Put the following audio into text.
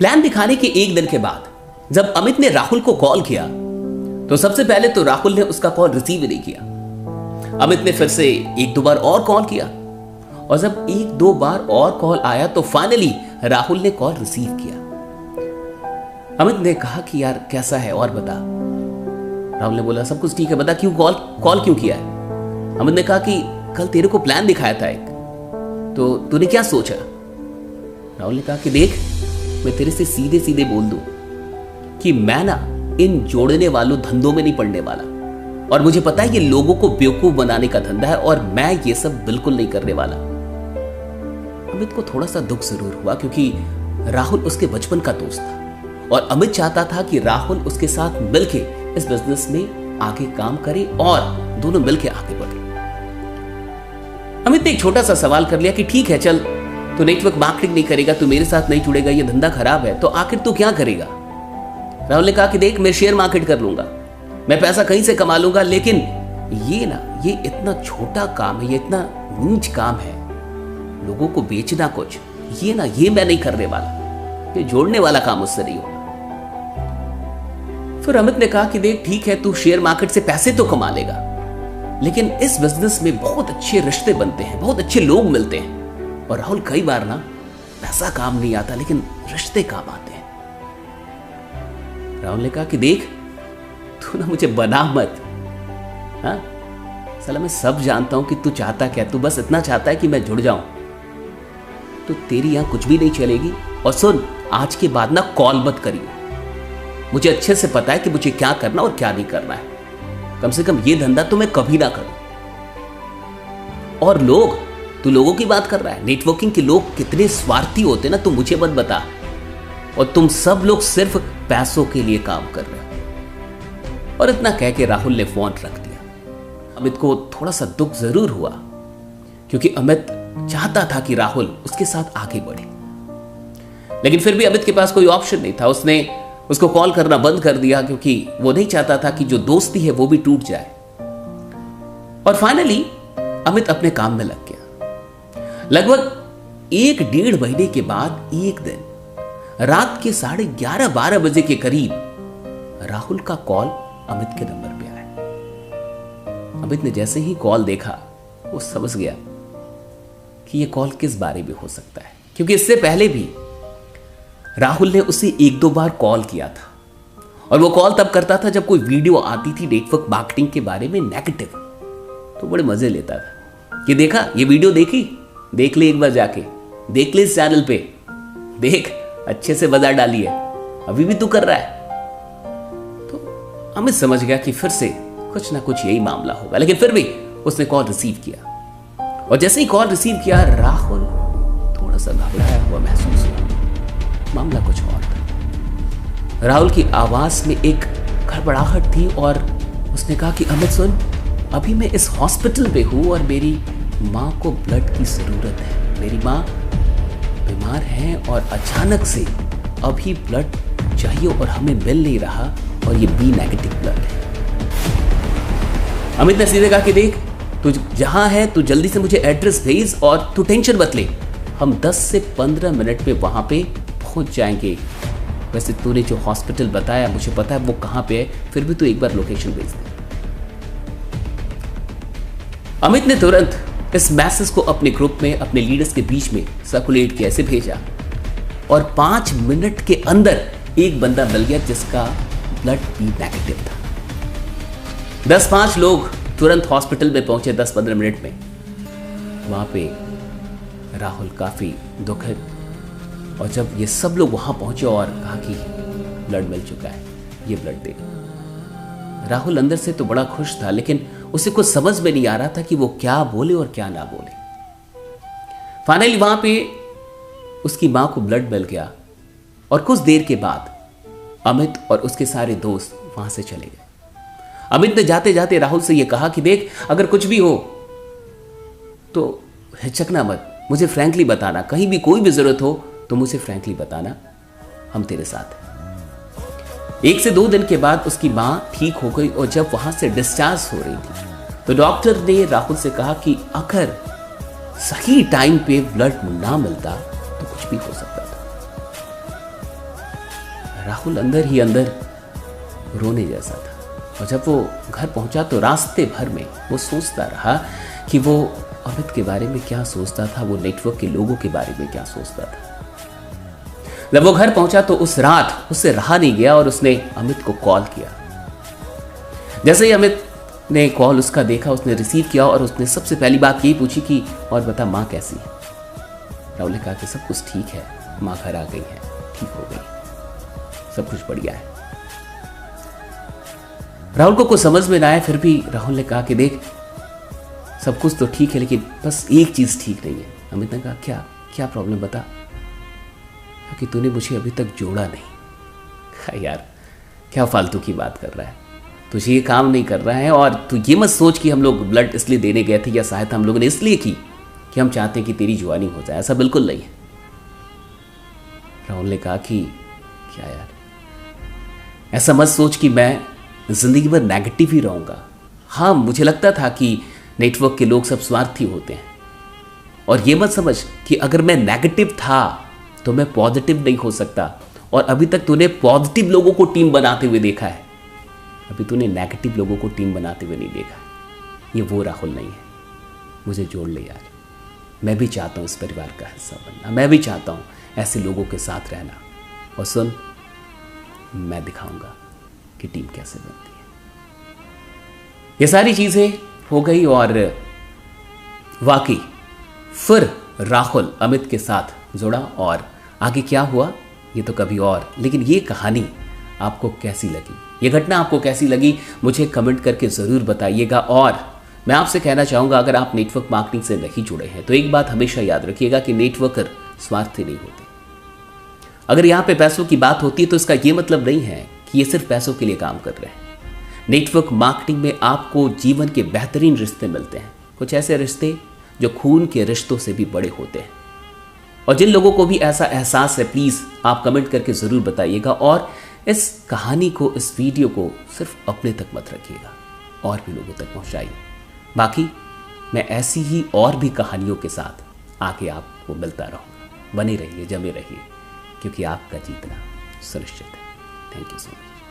Plan दिखाने के एक दिन के बाद जब अमित ने राहुल को कॉल किया तो सबसे पहले तो राहुल ने उसका कॉल रिसीव ही नहीं किया। अमित ने फिर से एक दो बार और कॉल किया और जब एक दो बार और कॉल आया तो फाइनली राहुल ने कॉल रिसीव किया। अमित ने कहा कि यार कैसा है और बता। राहुल ने बोला सब कुछ ठीक है, बता क्यों कॉल क्यों किया है। अमित ने कहा कि कल तेरे को प्लान दिखाया था एक, तो तूने क्या सोचा। राहुल ने कहा कि देख मैं तेरे से सीधे सीधे बोल दूं कि मैं ना इन जोड़ने वालों धंधों में नहीं पड़ने वाला, और मुझे पता है ये लोगों को बेवकूफ बनाने का धंधा है और मैं ये सब बिल्कुल नहीं करने वाला। अमित को थोड़ा सा दुख जरूर हुआ क्योंकि राहुल उसके बचपन का दोस्त था और अमित चाहता था कि राहुल उसके साथ मिलके इस बिजनेस में आगे काम करे और दोनों मिलके आगे बढ़े। अमित ने एक छोटा सा सवाल कर लिया कि ठीक है चल, तू नेटवर्क मार्केटिंग नहीं करेगा, तू मेरे साथ नहीं जुड़ेगा, ये धंधा खराब है, तो आखिर तू क्या करेगा। राहुल ने कहा कि देख मैं शेयर मार्केट कर लूंगा, मैं पैसा कहीं से कमा लूंगा, लेकिन ये इतना छोटा काम है, ये इतना नीच काम है, लोगों को बेचना कुछ, ये मैं नहीं करने वाला, ये जोड़ने वाला काम मुझसे नहीं होगा। फिर अमित ने कहा कि देख ठीक है, तू शेयर मार्केट से पैसे तो कमा लेगा, लेकिन इस बिजनेस में बहुत अच्छे रिश्ते बनते हैं, बहुत अच्छे लोग मिलते हैं, और राहुल कई बार ना पैसा काम नहीं आता लेकिन रिश्ते काम आते हैं। राहुल ने कहा कि देख तू ना मुझे बना मत, हाँ साला मैं सब जानता हूं कि तू चाहता क्या, तू बस इतना चाहता है कि मैं जुड़ जाऊं, तो तेरी यहां कुछ भी नहीं चलेगी। और सुन, आज के बाद ना कॉल मत करियो, मुझे अच्छे से पता है कि मुझे क्या करना और क्या नहीं करना है, कम से कम ये धंधा तो मैं कभी ना करूं। और लोग, तू लोगों की बात कर रहा है, नेटवर्किंग के लोग कितने स्वार्थी होते ना, तू मुझे मत बता, और तुम सब लोग सिर्फ पैसों के लिए काम कर रहे हो। और इतना कह के राहुल ने फोन रख दिया। अमित को थोड़ा सा दुख जरूर हुआ क्योंकि अमित चाहता था कि राहुल उसके साथ आगे बढ़े, लेकिन फिर भी अमित के पास कोई ऑप्शन नहीं था। उसने उसको कॉल करना बंद कर दिया क्योंकि वो नहीं चाहता था कि जो दोस्ती है वो भी टूट जाए। और फाइनली अमित अपने काम में लग गया। लगभग 1-1.5 महीने के बाद एक दिन रात के 11:30-12 बजे के करीब राहुल का कॉल अमित के नंबर पे आया। अमित ने जैसे ही कॉल देखा वो समझ गया कि ये कॉल किस बारे में हो सकता है, क्योंकि इससे पहले भी राहुल ने उसे 1-2 बार कॉल किया था, और वो कॉल तब करता था जब कोई वीडियो आती थी नेटवर्क मार्केटिंग के बारे में नेगेटिव, तो बड़े मजे लेता था। ये देखा, ये वीडियो देखी, देख ले एक बार जाके, देख ले इस चैनल पे, देख अच्छे से बाजार डाली है, अभी भी तू कर रहा है। तो अमित समझ गया कि फिर से कुछ ना कुछ यही मामला होगा, लेकिन फिर भी उसने कॉल रिसीव किया, और जैसे ही कॉल रिसीव किया राहुल थोड़ा सा घबराया हुआ महसूस हुआ। मामला कुछ और था। राहुल की आवाज में एक गड़बड़ाहट थी और उसने कहा कि अमित सुन, अभी मैं इस हॉस्पिटल में हूं और मेरी माँ को ब्लड की जरूरत है, मेरी माँ बीमार है और अचानक से अभी ब्लड चाहिए और हमें मिल नहीं रहा, और ये बी नेगेटिव ब्लड है। अमित ने सीधे कहा कि देख तू जहां है तू जल्दी से मुझे एड्रेस भेज और तू टेंशन मत ले, हम 10 से 15 मिनट में वहां पे पहुंच जाएंगे। वैसे तूने जो हॉस्पिटल बताया मुझे पता है वो कहां पे है, फिर भी तू एक बार लोकेशन भेज दे। अमित ने तुरंत इस मैसेज को अपने ग्रुप में अपने लीडर्स के बीच में सर्कुलेट किया, ऐसे भेजा, और 5 मिनट के अंदर एक बंदा मिल गया जिसका ब्लड बी नेगेटिव था। 10-5 लोग तुरंत हॉस्पिटल में पहुंचे 10-15 मिनट में। वहां पे राहुल काफी दुखित, और जब ये सब लोग वहां पहुंचे और कहा कि ब्लड मिल चुका है, ये ब्लड दे। राहुल अंदर से तो बड़ा खुश था, लेकिन उसे कुछ समझ में नहीं आ रहा था कि वो क्या बोले और क्या ना बोले। फाइनली वहां पे उसकी मां को ब्लड मिल गया, और कुछ देर के बाद अमित और उसके सारे दोस्त वहां से चले गए। अमित ने जाते जाते राहुल से यह कहा कि देख अगर कुछ भी हो तो हिचकना मत, मुझे फ्रैंकली बताना, कहीं भी कोई भी जरूरत हो तो मुझे फ्रैंकली बताना, हम तेरे साथ हैं। 1 से 2 दिन के बाद उसकी मां ठीक हो गई, और जब वहां से डिस्चार्ज हो रही थी तो डॉक्टर ने राहुल से कहा कि अगर सही टाइम पे ब्लड ना मिलता तो कुछ भी हो सकता था। राहुल अंदर ही अंदर रोने जैसा था। और जब वो घर पहुंचा तो रास्ते भर में वो सोचता रहा कि वो अमित के बारे में क्या सोचता था, वो नेटवर्क के लोगों के बारे में क्या सोचता था। जब वो घर पहुंचा तो उस रात उससे रहा नहीं गया और उसने अमित को कॉल किया। जैसे ही अमित ने कॉल उसका देखा, उसने रिसीव किया और उसने सबसे पहली बात यही पूछी कि और बता माँ कैसी है। राहुल ने कहा कि सब कुछ ठीक है, माँ घर आ गई है, ठीक हो गई, सब कुछ बढ़िया है। राहुल को कुछ समझ में ना आया, फिर भी राहुल ने कहा कि देख सब कुछ तो ठीक है लेकिन बस एक चीज ठीक नहीं है। अमित ने कहा क्या क्या प्रॉब्लम बता। क्योंकि तूने मुझे अभी तक जोड़ा नहीं। यार क्या फालतू की बात कर रहा है, तुझे ये काम नहीं कर रहा है। और तू ये मत सोच कि हम लोग ब्लड इसलिए देने गए थे या सहायता हम लोगों ने इसलिए की कि हम चाहते हैं कि तेरी जुआनी हो जाए, ऐसा बिल्कुल नहीं है। राहुल ने कहा कि क्या यार, ऐसा मत सोच कि मैं जिंदगी भर नेगेटिव ही रहूंगा। हाँ, मुझे लगता था कि नेटवर्क के लोग सब स्वार्थी होते हैं, और ये मत समझ कि अगर मैं नेगेटिव था तो मैं पॉजिटिव नहीं हो सकता। और अभी तक तूने पॉजिटिव लोगों को टीम बनाते हुए देखा है, अभी तूने नेगेटिव लोगों को टीम बनाते हुए नहीं देखा। ये वो राहुल नहीं है। मुझे जोड़ ले यार, मैं भी चाहता हूँ इस परिवार का हिस्सा बनना, मैं भी चाहता हूँ ऐसे लोगों के साथ रहना। और सुन, मैं दिखाऊंगा कि टीम कैसे बनती है। ये सारी चीजें हो गई और वाकई फिर राहुल अमित के साथ जुड़ा। और आगे क्या हुआ ये तो कभी और। लेकिन ये कहानी आपको कैसी लगी, ये घटना आपको कैसी लगी, मुझे कमेंट करके ज़रूर बताइएगा। और मैं आपसे कहना चाहूँगा, अगर आप नेटवर्क मार्केटिंग से नहीं जुड़े हैं तो एक बात हमेशा याद रखिएगा कि नेटवर्कर स्वार्थी नहीं होते। अगर यहाँ पे पैसों की बात होती है तो इसका ये मतलब नहीं है कि ये सिर्फ पैसों के लिए काम कर रहे हैं। नेटवर्क मार्केटिंग में आपको जीवन के बेहतरीन रिश्ते मिलते हैं, कुछ ऐसे रिश्ते जो खून के रिश्तों से भी बड़े होते हैं। और जिन लोगों को भी ऐसा एहसास है, प्लीज़ आप कमेंट करके ज़रूर बताइएगा। और इस कहानी को, इस वीडियो को सिर्फ अपने तक मत रखिएगा, और भी लोगों तक पहुंचाइए। बाकी मैं ऐसी ही और भी कहानियों के साथ आके आपको मिलता रहूँगा। बने रहिए, जमे रहिए, क्योंकि आपका जीतना सुनिश्चित है। Thank you so much.